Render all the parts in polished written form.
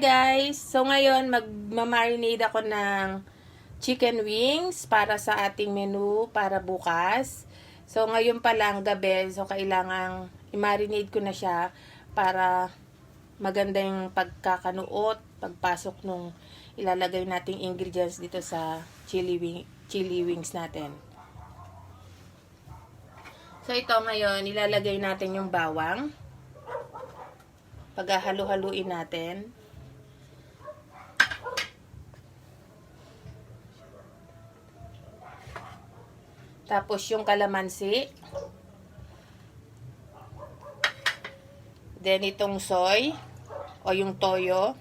guys! So ngayon magmamarinate ako ng chicken wings para sa ating menu para bukas. So ngayon pa lang gabi, so kailangang i-marinate ko na siya para maganda yung pagkakanuot, pagpasok nung ilalagay nating ingredients dito sa chili wings natin. So ito ngayon, ilalagay natin yung bawang. Paghahalu-haluin natin. Tapos yung kalamansi. Then itong soy o yung toyo.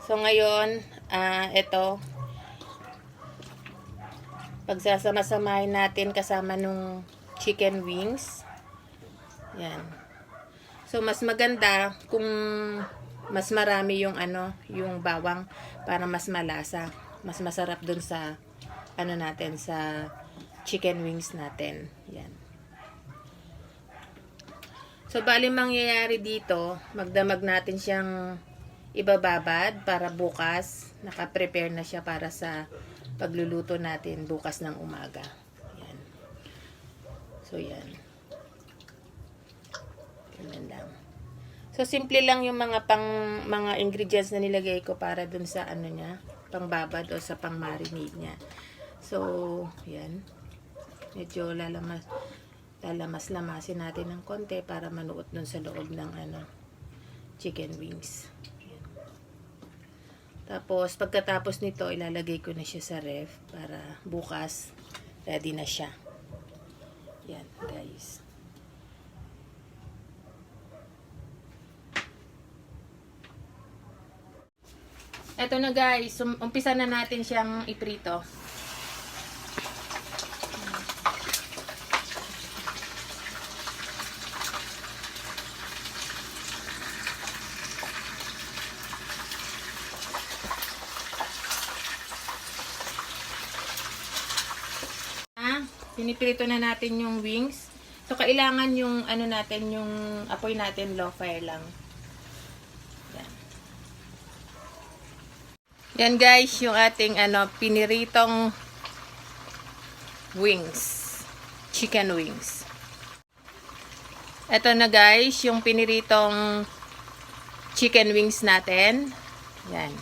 So ngayon, ito pagsasama-samahin natin kasama nung chicken wings. Yan. So mas maganda kung mas marami yung yung bawang para mas malasa. Mas masarap dun sa natin sa chicken wings natin. Yan. So bali mangyayari dito, magdamag natin siyang ibababad para bukas naka-prepare na siya para sa pagluluto natin bukas ng umaga. Yan. So yan. Ganun lang. So simple lang yung mga mga ingredients na nilagay ko para dun sa niya, pangbabad o sa pang-marinade niya. So yan. Medyo lalamas-lamasin natin ng konti para manuot dun sa loob ng chicken wings. Tapos, pagkatapos nito, ilalagay ko na siya sa ref para bukas, ready na siya. Yan, guys. Eto na guys, umpisa na natin siyang iprito. Piniprito na natin yung wings. So, kailangan yung natin, yung apoy natin low fire lang. Yan. Yan guys, yung ating piniritong wings. Chicken wings. Ito na guys, yung piniritong chicken wings natin. Yan.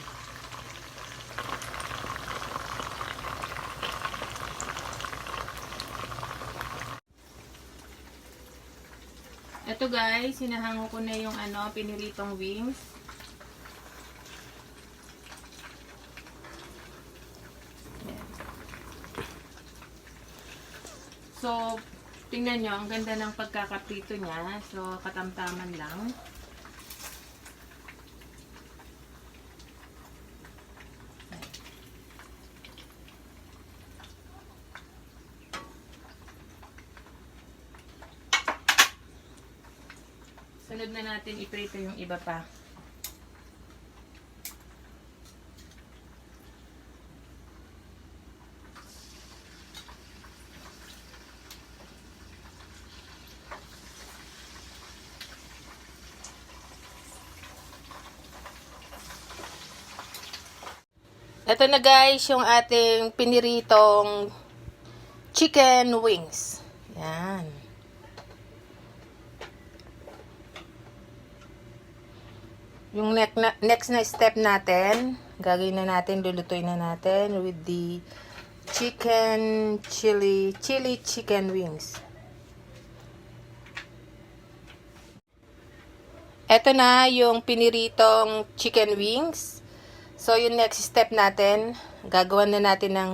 Ito guys, hinahango ko na yung piniritong wings. Ayan. So, tingnan nyo, ang ganda ng pagkakaprito niya. So, katamtaman lang. Sunod na natin iprito yung iba pa. Ito na guys, yung ating piniritong chicken wings. Yan. Yung next na step natin, gagawin na natin, lulutuin na natin with the chili chicken wings. Ito na yung piniritong chicken wings. So, yung next step natin, gagawan na natin ng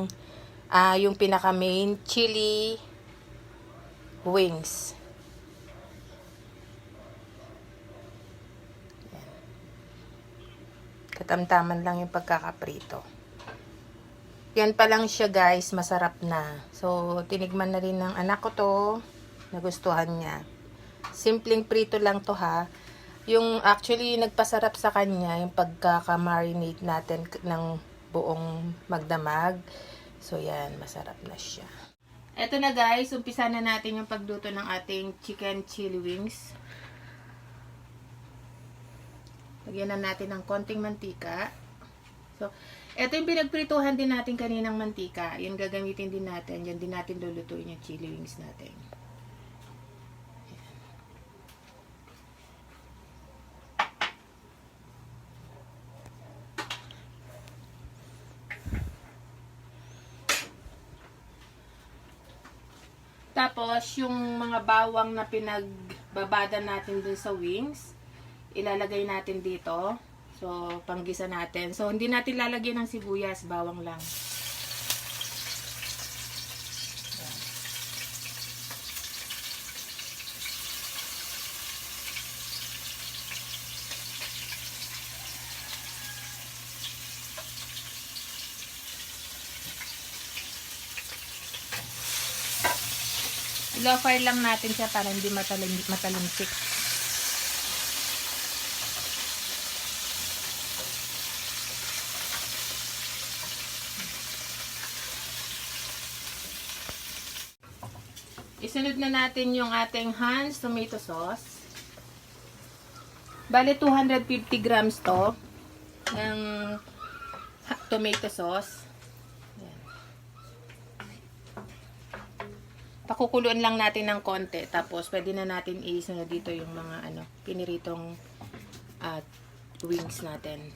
yung pinaka main chili wings. Katamtaman lang yung pagkakaprito. Yan pa lang siya guys, masarap na. So, tinigman na rin ng anak ko to. Nagustuhan niya. Simpleng prito lang to ha. Yung actually nagpasarap sa kanya, yung pagkaka-marinate natin ng buong magdamag. So, yan, masarap na siya. Eto na guys, umpisa na natin yung pagluto ng ating chicken chili wings. Lagyan na natin ng konting mantika. So, eto yung pinagprituhan din natin kaninang mantika. Yun gagamitin din natin. Yan din natin lulutuin yung chili wings natin. Tapos, yung mga bawang na pinagbabada natin dun sa wings, ilalagay natin dito. So, panggisa natin. So, hindi natin lalagyan ng sibuyas, bawang lang. Low fire lang natin siya para hindi matalinsik. Isunod na natin yung ating Hans tomato sauce. Bale 250 grams to ng tomato sauce. Pakukuluan lang natin ng konti. Tapos, pwede na natin isunod dito yung mga piniritong wings natin.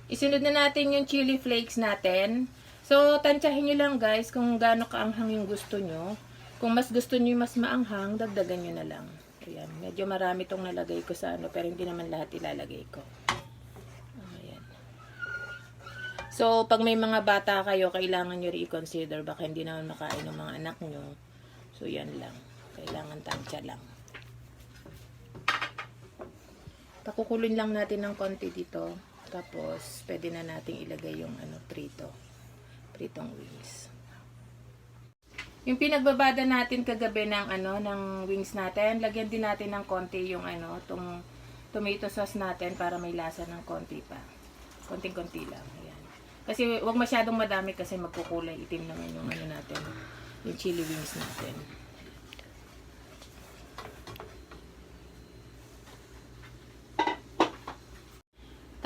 Isunod na natin yung chili flakes natin. So, tansyahin nyo lang guys kung gaano kaanghang yung gusto nyo. Kung mas gusto nyo mas maanghang, dagdagan nyo na lang. Ayan, medyo marami tong nalagay ko sa pero hindi naman lahat ilalagay ko. So, pag may mga bata kayo, kailangan nyo i-consider. Baka hindi naman makain ng mga anak nyo. So, yan lang. Kailangan tansya lang. Pakukulin lang natin ng konti dito. Tapos, pwede na natin ilagay yung pritong wings. Yung pinagbabada natin kagabi ng ng wings natin, lagyan din natin ng konti yung tong tomato sauce natin para may lasa ng konti pa. Konting-konti lang. Ayan. Kasi wag masyadong madami kasi magkukulay itim naman yung natin, yung chili wings natin.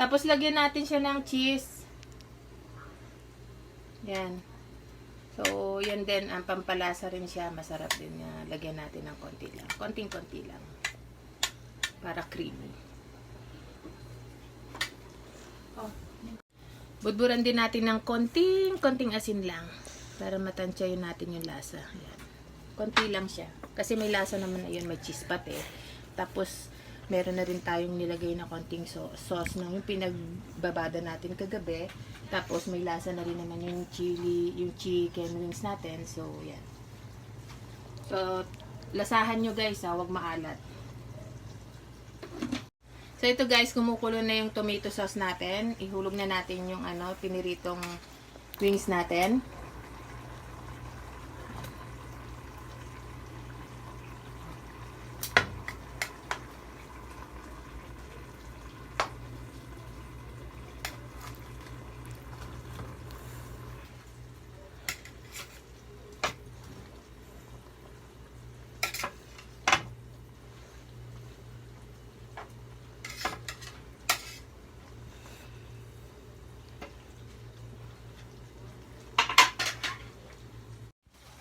Tapos lagyan natin siya ng cheese. Yan. So, yan din ang pampalasa rin siya, masarap din na lagyan natin ng konti lang. Konting-konti lang. Para creamy. Oh. Budburan din natin ng konting asin lang para matansyahin natin yung lasa. Ayan. Konti lang siya. Kasi may lasa naman na yun, may cheese pati. Tapos, meron na rin tayong nilagay na konting sauce na yung pinagbabada natin kagabi. Tapos, may lasa na rin naman yung chicken wings natin. So, yan. So, lasahan nyo guys ha, huwag maalat. So, ito guys, kumukulo na yung tomato sauce natin. Ihulog na natin yung piniritong wings natin.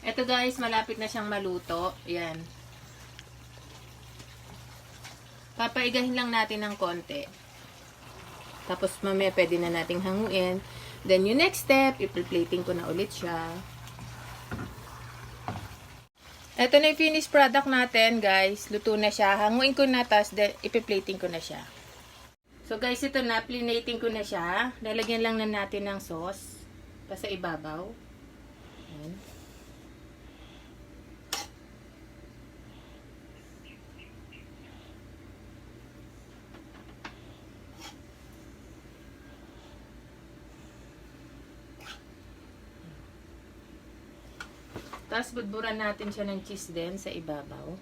Ito guys, malapit na siyang maluto. Ayan. Papaigahin lang natin ng konti. Tapos mamaya pwede na nating hanguin. Then yung next step, i-plating ko na ulit siya. Ito na yung finished product natin guys. Luto na siya. Hanguin ko na, tapos i-plating ko na siya. So guys, ito na. Plinating ko na siya. Lalagyan lang na natin ng sauce. Pa sa ibabaw. Ayan. Tapos, budburan natin siya ng cheese din sa ibabaw.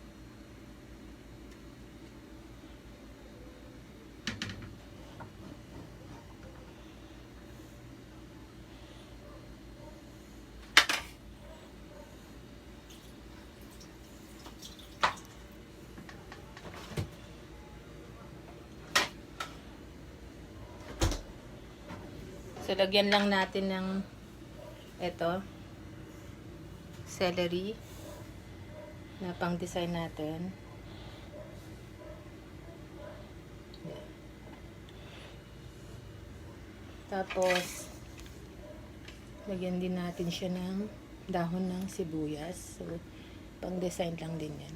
So, lagyan lang natin ng ito, celery na pang design natin. Tapos, lagyan din natin siya ng dahon ng sibuyas. So, pang design lang din yan.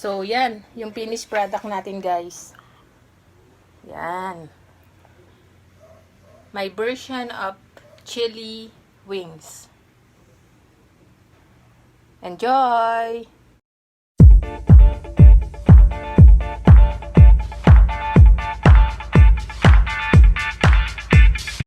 So, yan. Yung finished product natin, guys. Yan. My version of chili wings. Enjoy!